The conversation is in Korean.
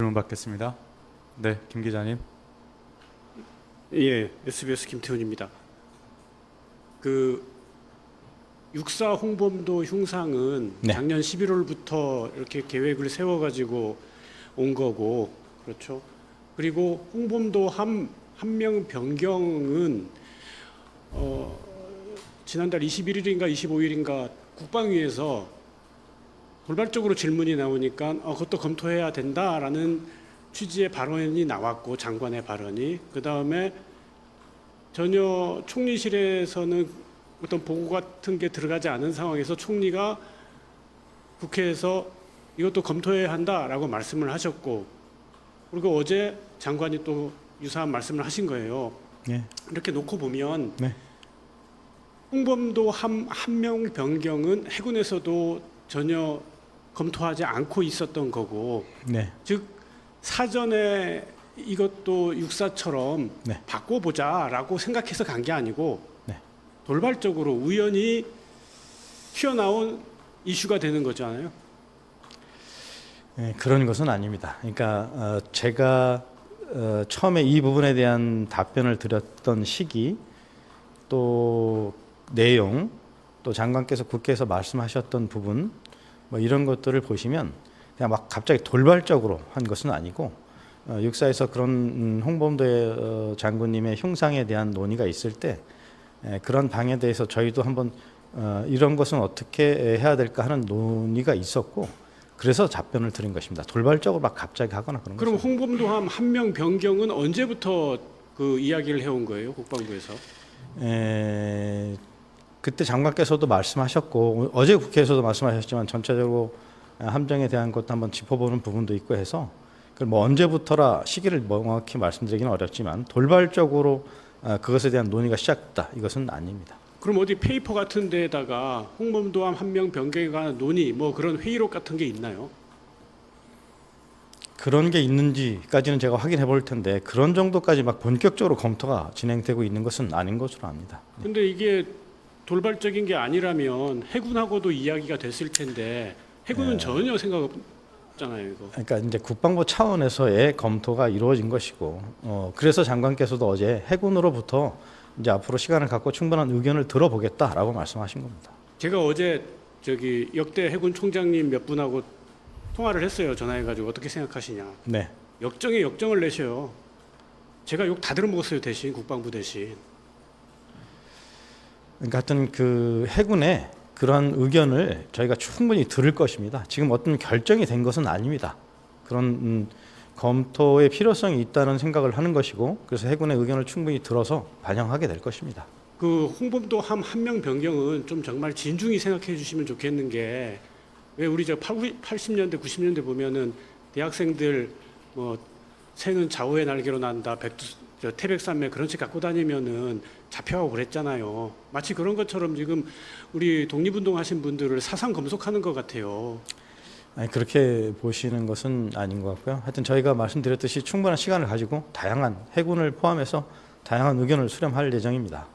질문 받겠습니다. 네, 김 기자님. 예, SBS 김태훈입니다. 그 육사 홍범도 흉상은 네. 작년 11월부터 이렇게 계획을 세워가지고 온 거고, 그렇죠. 그리고 홍범도 한 명 변경은 지난달 21일인가 25일인가 국방위에서 돌발적으로 질문이 나오니까 그것도 검토해야 된다라는 취지의 발언이 나왔고, 장관의 발언이. 그 다음에 전혀 총리실에서는 어떤 보고 같은 게 들어가지 않은 상황에서 총리가 국회에서 이것도 검토해야 한다라고 말씀을 하셨고, 그리고 어제 장관이 또 유사한 말씀을 하신 거예요. 예. 이렇게 놓고 보면 네. 홍범도 한 명 변경은 해군에서도 전혀 검토하지 않고 있었던 거고, 네. 즉 사전에 이것도 육사처럼 네. 바꿔보자라고 생각해서 간 게 아니고 네. 돌발적으로 우연히 튀어나온 이슈가 되는 거잖아요. 예, 그런 것은 아닙니다. 그러니까 제가 처음에 이 부분에 대한 답변을 드렸던 시기, 또 내용, 또 장관께서 국회에서 말씀하셨던 부분, 뭐 이런 것들을 보시면 그냥 막 갑자기 돌발적으로 한 것은 아니고, 육사에서 그런 홍범도 장군님의 흉상에 대한 논의가 있을 때 그런 방에 대해서 저희도 한번 이런 것은 어떻게 해야 될까 하는 논의가 있었고, 그래서 답변을 드린 것입니다. 돌발적으로 막 갑자기 하거나 그런 그럼 것은. 홍범도 한 명 변경은 언제부터 그 이야기를 해온 거예요, 국방부에서? 그때 장관께서도 말씀하셨고, 어제 국회에서도 말씀하셨지만 전체적으로 함정에 대한 것도 한번 짚어보는 부분도 있고 해서, 뭐 언제부터라 시기를 명확히 말씀드리기는 어렵지만 돌발적으로 그것에 대한 논의가 시작됐다, 이것은 아닙니다. 그럼 어디 페이퍼 같은 데에다가 홍범도 한 명 변경에 관한 논의, 뭐 그런 회의록 같은 게 있나요? 그런 게 있는지까지는 제가 확인해 볼 텐데, 그런 정도까지 막 본격적으로 검토가 진행되고 있는 것은 아닌 것으로 압니다. 근데 이게 돌발적인 게 아니라면 해군하고도 이야기가 됐을 텐데 해군은 전혀 생각 없잖아요, 이거. 그러니까 이제 국방부 차원에서의 검토가 이루어진 것이고, 그래서 장관께서도 어제 해군으로부터 이제 앞으로 시간을 갖고 충분한 의견을 들어보겠다라고 말씀하신 겁니다. 제가 어제 저기 역대 해군 총장님 몇 분하고 통화를 했어요. 전화해가지고 어떻게 생각하시냐. 네. 역정에 역정을 내셔요. 제가 욕 다 들어먹었어요, 대신 국방부 대신. 그러니까 하여튼 그 해군의 그런 의견을 저희가 충분히 들을 것입니다. 지금 어떤 결정이 된 것은 아닙니다. 그런 검토의 필요성이 있다는 생각을 하는 것이고, 그래서 해군의 의견을 충분히 들어서 반영하게 될 것입니다. 그 홍범도 한 명 변경은 좀 정말 진중히 생각해 주시면 좋겠는 게, 왜 우리 저 80년대 90년대 보면은 대학생들 뭐 새는 좌우의 날개로 난다, 태백산맥 그런 책 갖고 다니면은 잡혀가고 그랬잖아요. 마치 그런 것처럼 지금 우리 독립운동 하신 분들을 사상 검속하는 것 같아요. 아니, 그렇게 보시는 것은 아닌 것 같고요. 하여튼 저희가 말씀드렸듯이 충분한 시간을 가지고 다양한 해군을 포함해서 다양한 의견을 수렴할 예정입니다.